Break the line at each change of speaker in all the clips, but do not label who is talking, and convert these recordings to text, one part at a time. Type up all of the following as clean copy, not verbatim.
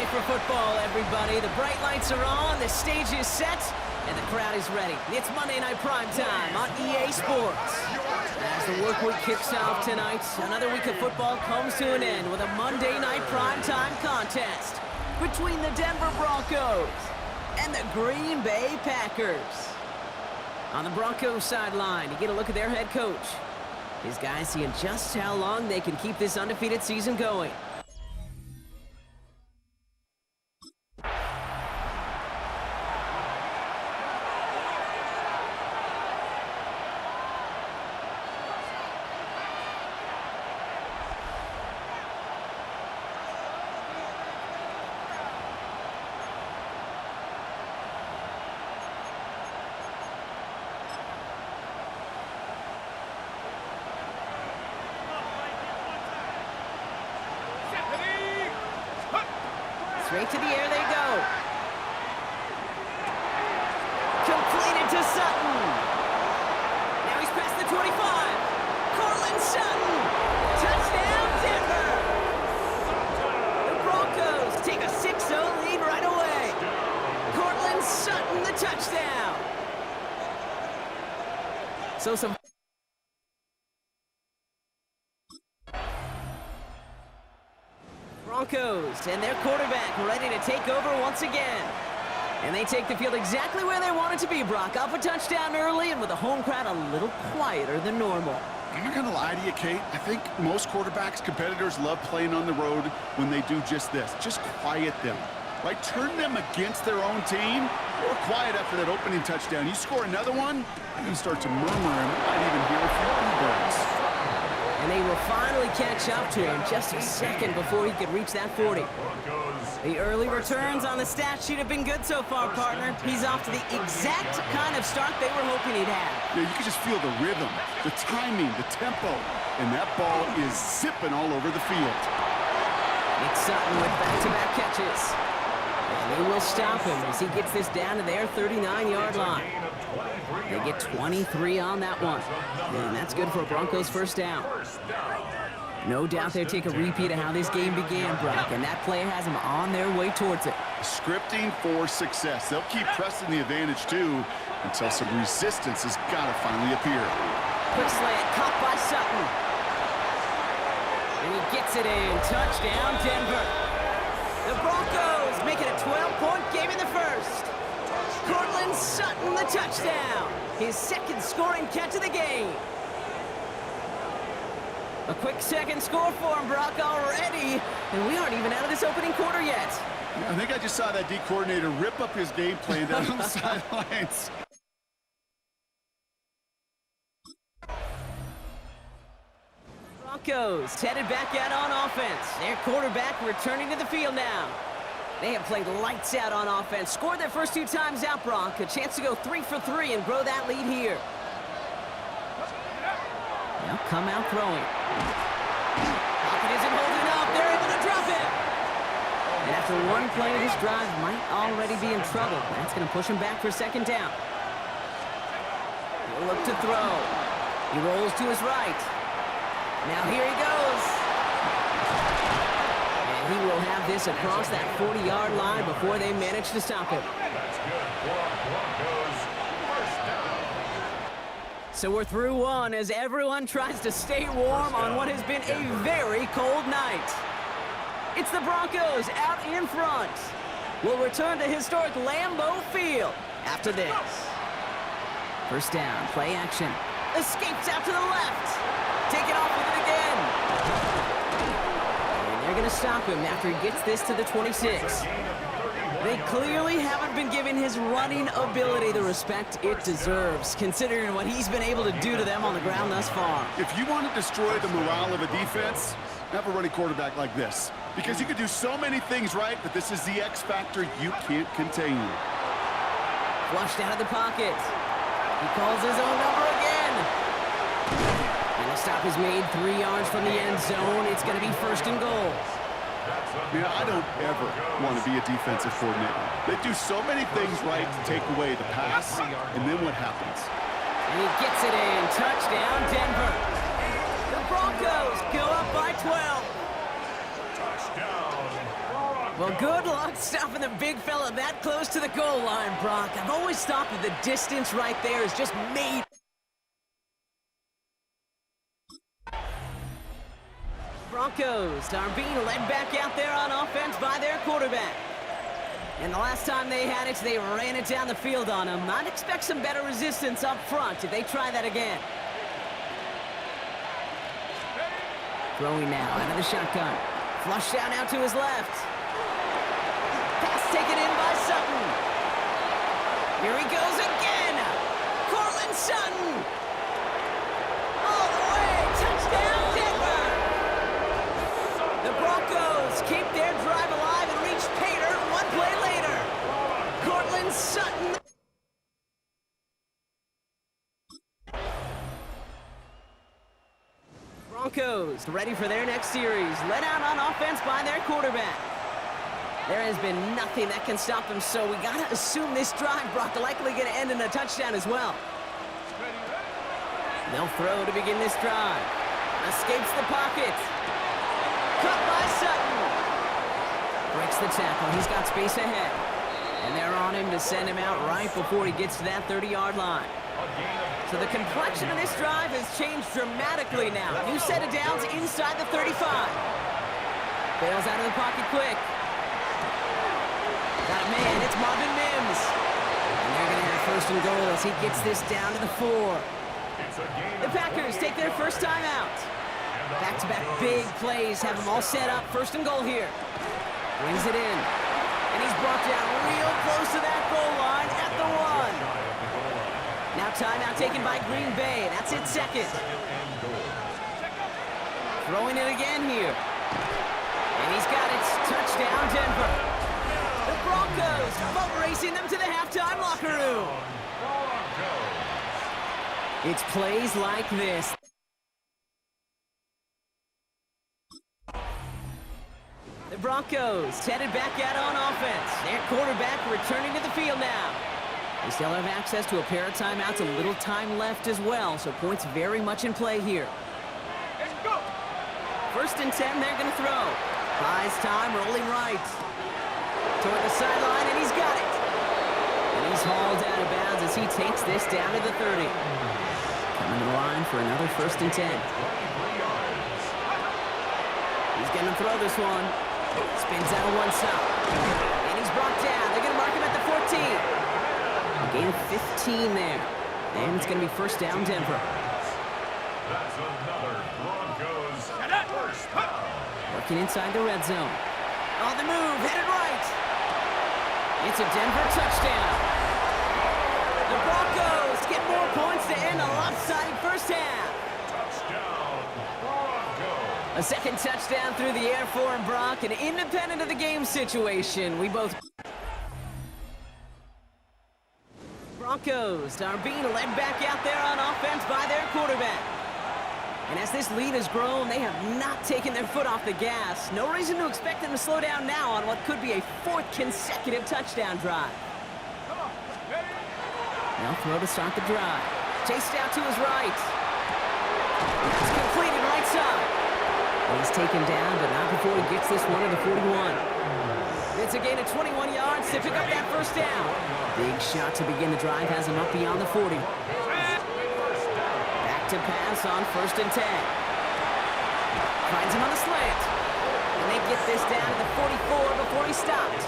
for football, everybody. The bright lights are on, the stage is set, and the crowd is ready. It's Monday Night Primetime on EA Sports. As the work week kicks off tonight, another week of football comes to an end with a Monday Night Primetime contest between the Denver Broncos and the Green Bay Packers. On the Broncos sideline, you get a look at their head coach. These guys seeing just how long they can keep this undefeated season going. Straight to the air they go. Completed to Sutton. Now he's past the 25. Cortland Sutton. Touchdown, Denver. The Broncos take a 6-0 lead right away. Cortland Sutton, the touchdown. So some Broncos and their quarterback ready to take over once again. And they take the field exactly where they want it to be, Brock. Up a touchdown early and with a home crowd a little quieter than normal.
I'm not going to lie to you, Kate. I think most quarterbacks, competitors love playing on the road when they do just this. Just quiet them. Right? Turn them against their own team. Or quiet after that opening touchdown. You score another one, you can start to murmur and might even hear a few birds.
And they will finally catch up to him just a second before he could reach that 40. The early returns on the stat sheet have been good so far, partner. He's off to the exact kind of start they were hoping he'd have.
Yeah, you can just feel the rhythm, the timing, the tempo, and that ball is zipping all over the field.
Nick Sutton with back-to-back catches. And they will stop him as he gets this down to their 39-yard line. They get 23 on that one. And that's good for a Broncos first down. No doubt they'll take a repeat of how this game began, Brock, and that play has them on their way towards it.
Scripting for success. They'll keep pressing the advantage, too, until some resistance has got to finally appear.
Quick slant, caught by Sutton. And he gets it in. Touchdown, Denver. The Broncos make it a 12-point game in the first. Cortland Sutton, the touchdown. His second scoring catch of the game. A quick second score for him, Brock, already. And we aren't even out of this opening quarter yet.
I think I just saw that D coordinator rip up his game plan down on the sidelines.
Broncos headed back out on offense. Their quarterback returning to the field now. They have played lights out on offense. Scored their first two times out, Brock. A chance to go 3 for 3 and grow that lead here. Now come out throwing. Pocket isn't holding up. They're able to drop it. And after one play of this drive, might already be in trouble. That's going to push him back for second down. He'll look to throw. He rolls to his right. Now here he goes. And he will have this across that 40-yard line before they manage to stop him. So we're through one as everyone tries to stay warm on what has been a very cold night. It's the Broncos out in front. We'll return to historic Lambeau Field after this. First down, play action. Escapes out to the left. Take it off with it again. And they're going to stop him after he gets this to the 26. They clearly haven't been giving his running ability the respect it deserves, considering what he's been able to do to them on the ground thus far.
If you want to destroy the morale of a defense, have a running quarterback like this. Because you can do so many things right, but this is the X factor you can't contain.
Flushed out of the pocket. He calls his own number again. And the stop is made 3 yards from the end zone. It's going to be first and goal.
Man, I don't ever want to be a defensive coordinator. They do so many things right to take away the pass, and then what happens?
And he gets it in. Touchdown, Denver. The Broncos go up by 12. Well, good luck stopping the big fella that close to the goal line, Brock. I've always thought that the distance right there is just made. Broncos are being led back out there on offense by their quarterback. And the last time they had it, they ran it down the field on him. I'd expect some better resistance up front if they try that again. Throwing now out of the shotgun. Flush down out to his left. Pass taken in by Sutton. Here he goes again. Cortland Sutton. All the way. Touchdown, Denver. The Broncos keep their drive alive and reach Pater one play later. Cortland Sutton. Broncos ready for their next series. Led out on offense by their quarterback. There has been nothing that can stop them, so we gotta assume this drive, Brock, likely gonna end in a touchdown as well. They'll throw to begin this drive. Escapes the pocket. Cut by Sutton. Breaks the tackle. He's got space ahead. And they're on him to send him out right before he gets to that 30-yard line. So the complexion of this drive has changed dramatically now. New set of downs inside the 35. Bails out of the pocket quick. Got a man, it's Marvin Mims. And they're going to have first and goal as he gets this down to the 4. The Packers take their first time out. Back-to-back big plays have them all set up. First and goal here. Brings it in. And he's brought down real close to that goal line at the 1. Now timeout taken by Green Bay. That's it, second. Throwing it again here. And he's got it. Touchdown, Denver. The Broncos boat racing them to the halftime locker room. It's plays like this. The Broncos headed back out on offense. Their quarterback returning to the field now. They still have access to a pair of timeouts, a little time left as well, so points very much in play here.
Let's go.
First and 10, they're going to throw. Buys time, rolling right. Toward the sideline, and he's got it. And he's hauled out of bounds as he takes this down to the 30. Coming to the line for another first and 10. He's going to throw this one. Spins out of one stop. And he's brought down. They're going to mark him at the 14. Gain of 15 there. And it's going to be first down, Denver.
That's another Broncos first.
Working inside the red zone. On the move, headed right. It's a Denver touchdown. The Broncos get more points to end a lopsided first half.
Touchdown, Broncos.
A second touchdown through the air for him, Brock, and independent of the game situation. Broncos are being led back out there on offense by their quarterback. And as this lead has grown, they have not taken their foot off the gas. No reason to expect them to slow down now on what could be a 4th consecutive touchdown drive. Now throw to start the drive. Chased out to his right. It's completed right side. And he's taken down, but not before he gets this one to the 41. It's a gain of 21 yards to pick up that first down. Big shot to begin the drive has him up beyond the 40. Back to pass on first and 10. Finds him on the slant. And they get this down to the 44 before he stops.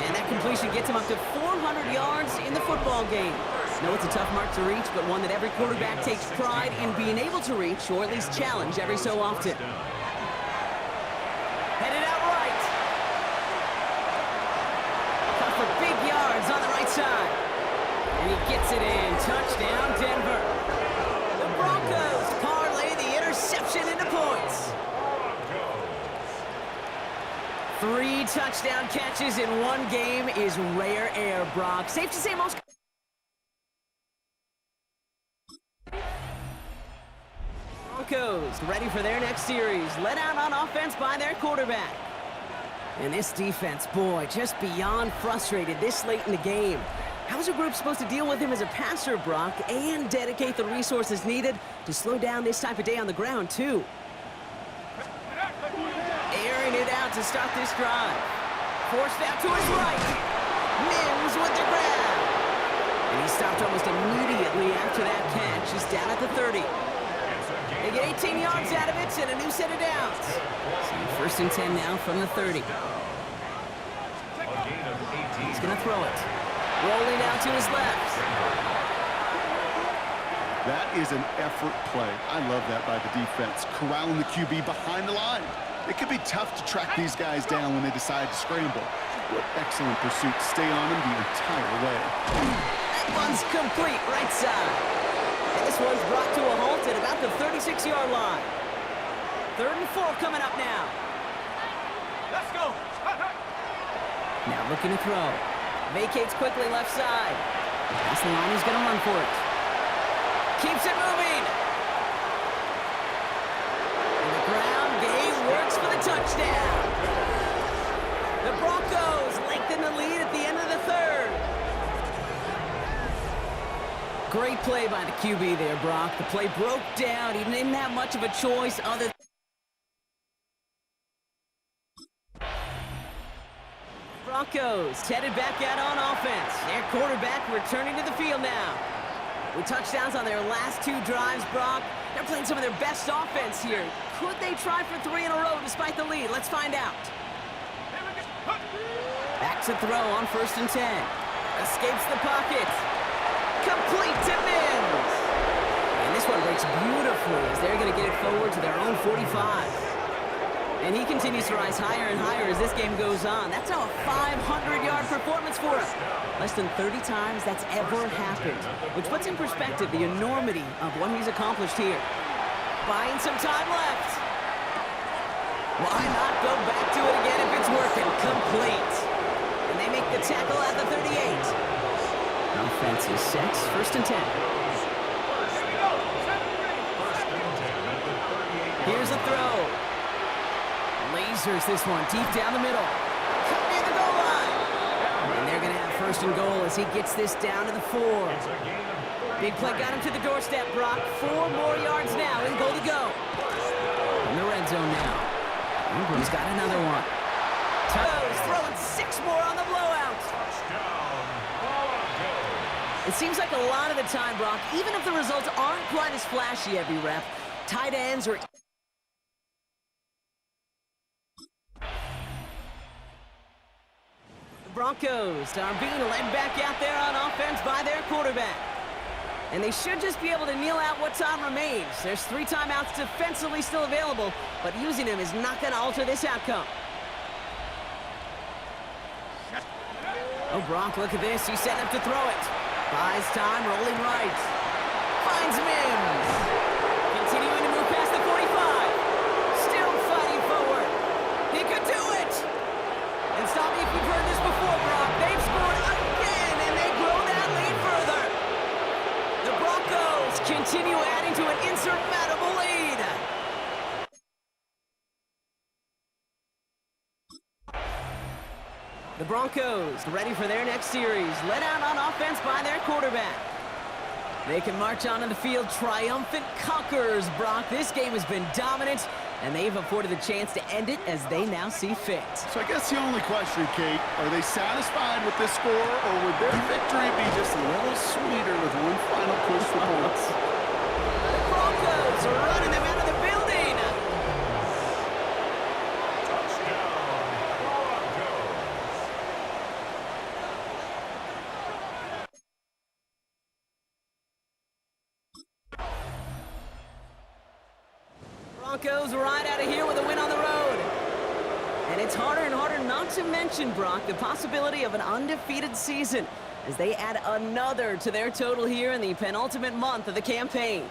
And that completion gets him up to 400 yards in the football game. No, it's a tough mark to reach, but one that every quarterback takes pride in being able to reach, or at least challenge every so often. Headed out right. Cut for big yards on the right side. And he gets it in. Touchdown, Denver. The Broncos parlay the interception into points. 3 touchdown catches in one game is rare air, Brock. Safe to say most... Broncos ready for their next series. Led out on offense by their quarterback. And this defense, boy, just beyond frustrated this late in the game. How's a group supposed to deal with him as a passer, Brock, and dedicate the resources needed to slow down this type of day on the ground, too? Airing it out to start this drive. Forced out to his right. Mims with the grab. And he stopped almost immediately after that catch. He's down at the 30. They get 18 yards out of it and a new set of downs. So first and 10 now from the 30. He's going to throw it. Rolling out to his left.
That is an effort play. I love that by the defense. Corralling the QB behind the line. It can be tough to track these guys down when they decide to scramble. What excellent pursuit. Stay on them the entire way.
That one's complete right side. And this one's brought to a halt at about the 36-yard line. 3rd and 4 coming up now.
Let's go.
Now looking to throw. Vacates quickly left side. That's the line, he's going to run for it. Keeps it moving. And the ground game works for the touchdown. The Broncos lengthen the lead at the end of the 3rd. Great play by the QB there, Brock. The play broke down. He didn't have much of a choice other than... Broncos headed back out on offense. Their quarterback returning to the field now. With touchdowns on their last 2 drives, Brock, they're playing some of their best offense here. Could they try for 3 in a row despite the lead? Let's find out. Back to throw on 1st and 10. Escapes the pocket. Complete to Mims. And this one breaks beautifully as they're going to get it forward to their own 45. And he continues to rise higher and higher as this game goes on. That's a 500-yard performance for him. Less than 30 times that's ever happened, which puts in perspective the enormity of what he's accomplished here. Buying some time left. Why not go back to it again if it's working? Complete. And they make the tackle at the 38. Offense is set. 1st and 10. Here's a throw. Lasers this one deep down the middle. Cut near the goal line. And they're going to have 1st and goal as he gets this down to the 4. Big play got him to the doorstep, Brock. 4 more yards now and goal to go. In the red zone now. Ingram's got another one. Titus throwing 6 more on the blowout. It seems like a lot of the time, Brock, even if the results aren't quite as flashy every rep, tight ends are... Broncos are being led back out there on offense by their quarterback. And they should just be able to kneel out what time remains. There's 3 timeouts defensively still available, but using them is not going to alter this outcome. Oh, Brock, look at this. He's setting up to throw it. Buys time, rolling right. Finds Mims. Continuing to move past the 45. Still fighting forward. He could do it. And stop me if you've heard this before, Brock. They've scored again, and they grow that lead further. The Broncos continue adding to an insurmountable lead. The Broncos ready for their next series, led out on offense by their quarterback. They can march onto the field triumphant conquerors, Brock. This game has been dominant, and they've afforded the chance to end it as they now see fit.
So I guess the only question, Kate, are they satisfied with this score, or would their victory be just a little sweeter with one final push for points?
The Broncos are running them out of the building. Broncos right out of here with a win on the road. And it's harder and harder not to mention, Brock, the possibility of an undefeated season as they add another to their total here in the penultimate month of the campaign.